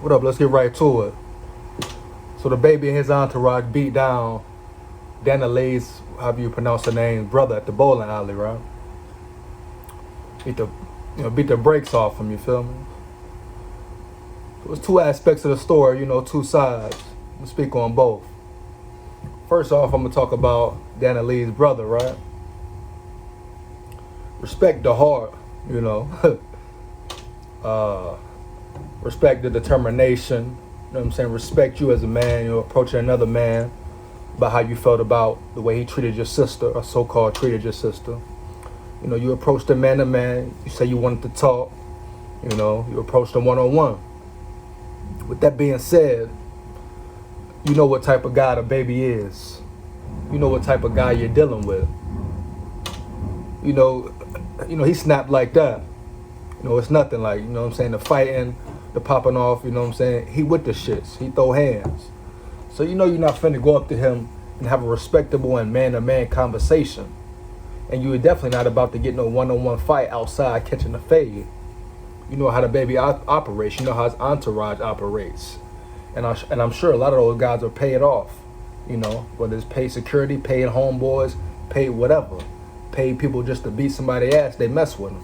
What up? Let's get right to it. So the baby and his entourage beat down Danileighs, however you pronounce the name, brother at the bowling alley, right? Beat the brakes off him. You feel me? So there's two aspects of the story. Two sides. I'm gonna speak on both. First off, I'm gonna talk about Danileighs' brother, right? Respect the heart. Respect the determination. You know what I'm saying? Respect you as a man. Approaching another man about how you felt about the way he treated your sister, or so-called treated your sister. You approached him man to man. You say you wanted to talk. You approached him one-on-one. With that being said, you know what type of guy the baby is. You know what type of guy you're dealing with. He snapped like that. It's nothing like, what I'm saying, the fighting, the popping off, what I'm saying? He with the shits. He throw hands. So you're not finna go up to him and have a respectable and man-to-man conversation. And you're definitely not about to get no one-on-one fight outside catching a fade. You know how the baby operates. You know how his entourage operates. And I'm sure a lot of those guys are paid off. Whether it's paid security, paid homeboys, paid whatever. Paid people just to beat somebody's ass, they mess with them.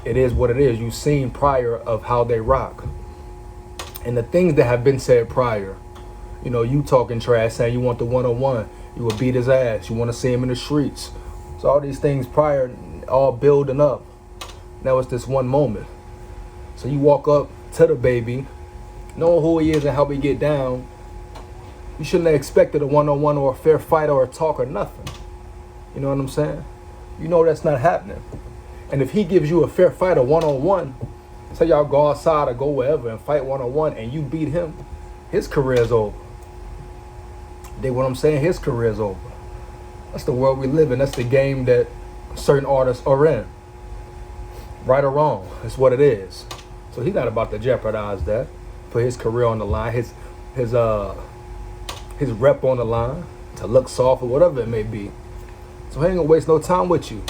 It is what it is. You've seen prior of how they rock. And the things that have been said prior, you talking trash, saying you want the one-on-one, you will beat his ass, you want to see him in the streets. So all these things prior, all building up. Now it's this one moment. So you walk up to the baby, knowing who he is and how we get down. You shouldn't have expected a one-on-one or a fair fight or a talk or nothing. You know what I'm saying? That's not happening. And if he gives you a fair fight or one-on-one, say y'all go outside or go wherever and fight one-on-one and you beat him, his career is over. Dig what I'm saying? His career is over. That's the world we live in. That's the game that certain artists are in. Right or wrong, it's what it is. So he's not about to jeopardize that, put his career on the line, his rep on the line, to look soft or whatever it may be. So he ain't gonna waste no time with you.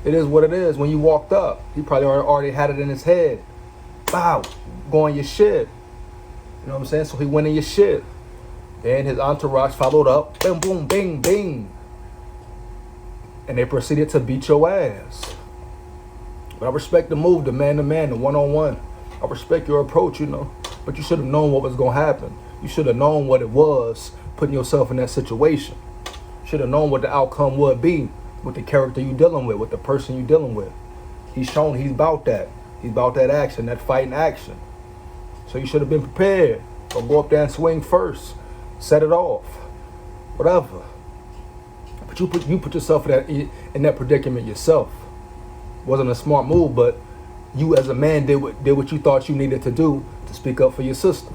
It is what it is. When you walked up, he probably already had it in his head. Wow, going your shit. You know what I'm saying? So he went in your shit. Then his entourage followed up. Boom, boom, bing, bing. And they proceeded to beat your ass. But I respect the move, the man-to-man, the one-on-one. I respect your approach, But you should have known what was going to happen. You should have known what it was, putting yourself in that situation. Should have known what the outcome would be with the character you dealing with the person you dealing with. He's shown he's about that. He's about that action, that fighting action. So you should have been prepared. Or go up there and swing first. Set it off. Whatever. But you put yourself in that predicament yourself. Wasn't a smart move, but you as a man did what you thought you needed to do to speak up for your sister.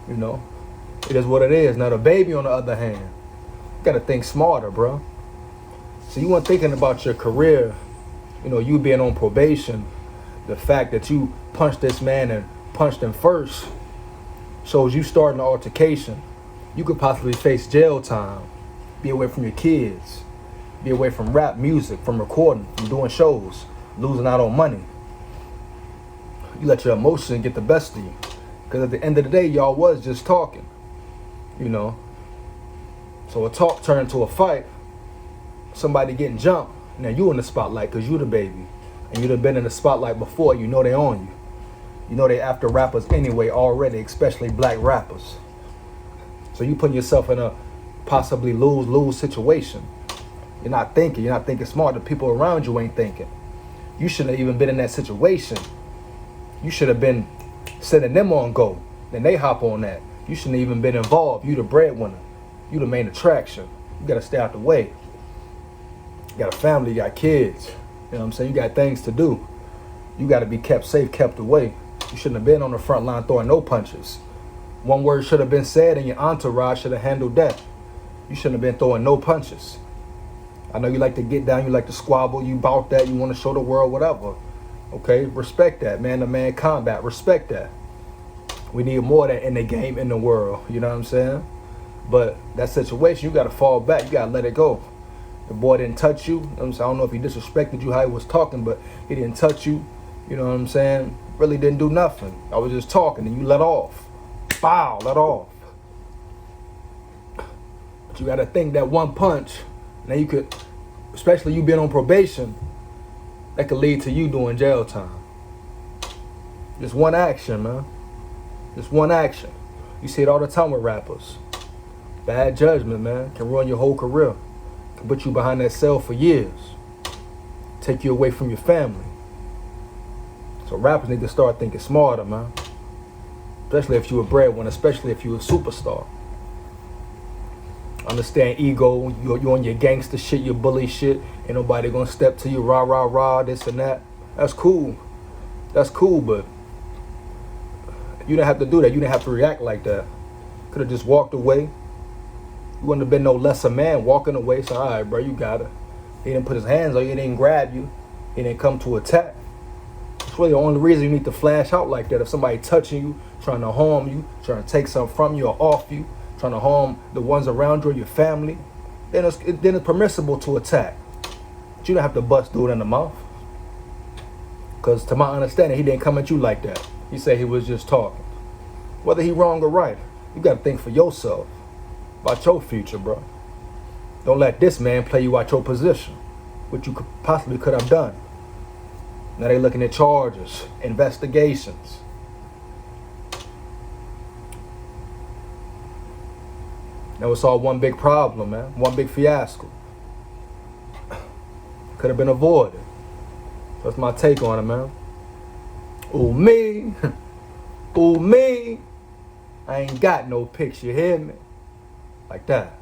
It is what it is. Now the baby, on the other hand, you gotta think smarter, bro. So you weren't thinking about your career, you being on probation. The fact that you punched this man and punched him first shows you starting an altercation. You could possibly face jail time, be away from your kids, be away from rap music, from recording, from doing shows, losing out on money. You let your emotions get the best of you. Because at the end of the day, y'all was just talking, So a talk turned into a fight. Somebody getting jumped. Now you in the spotlight because you the baby. And you'd have been in the spotlight before. They on you. They after rappers anyway already, especially black rappers. So you putting yourself in a possibly lose-lose situation. You're not thinking smart. The people around you ain't thinking. You shouldn't have even been in that situation. You should have been sending them on go. Then they hop on that. You shouldn't have even been involved. You the breadwinner. You the main attraction. You gotta stay out the way. You got a family, you got kids. You know what I'm saying? You got things to do. You gotta be kept safe, kept away. You shouldn't have been on the front line throwing no punches. One word should have been said and your entourage should have handled that. You shouldn't have been throwing no punches. I know you like to get down, you like to squabble, you bout that, you want to show the world whatever. Okay, respect that. Man-to-man combat, respect that. We need more of that in the game, in the world. You know what I'm saying? But that situation, you got to fall back. You got to let it go. The boy didn't touch you. I don't know if he disrespected you how he was talking, but he didn't touch you. You know what I'm saying? really didn't do nothing. I was just talking and you let off. Bow, let off. But you gotta think that one punch, now you could, especially you being on probation, that could lead to you doing jail time. Just one action, man. Just one action. You see it all the time with rappers. Bad judgment, man, can ruin your whole career. Can put you behind that cell for years. Take you away from your family. So rappers need to start thinking smarter, man. Especially if you a breadwinner, especially if you a superstar. Understand ego, you on your gangster shit, your bully shit. Ain't nobody gonna step to you, rah, rah, rah, this and that. That's cool. That's cool, but you didn't have to do that. You didn't have to react like that. Could have just walked away. You wouldn't have been no lesser man walking away. So, all right, bro, you got it. He didn't put his hands on you. He didn't grab you. He didn't come to attack. It's really the only reason you need to flash out like that. If somebody touching you, trying to harm you, trying to take something from you or off you, trying to harm the ones around you or your family, then it's permissible to attack. But you don't have to bust dude in the mouth. Because to my understanding, he didn't come at you like that. He said he was just talking. Whether he wrong or right, you got to think for yourself. About your future, bro. Don't let this man play you out your position. What you possibly could have done. Now they looking at charges, investigations. Now it's all one big problem, man. One big fiasco. Could have been avoided. That's my take on it, man. Ooh, me. Ooh, me. I ain't got no picture, you hear me? Like that.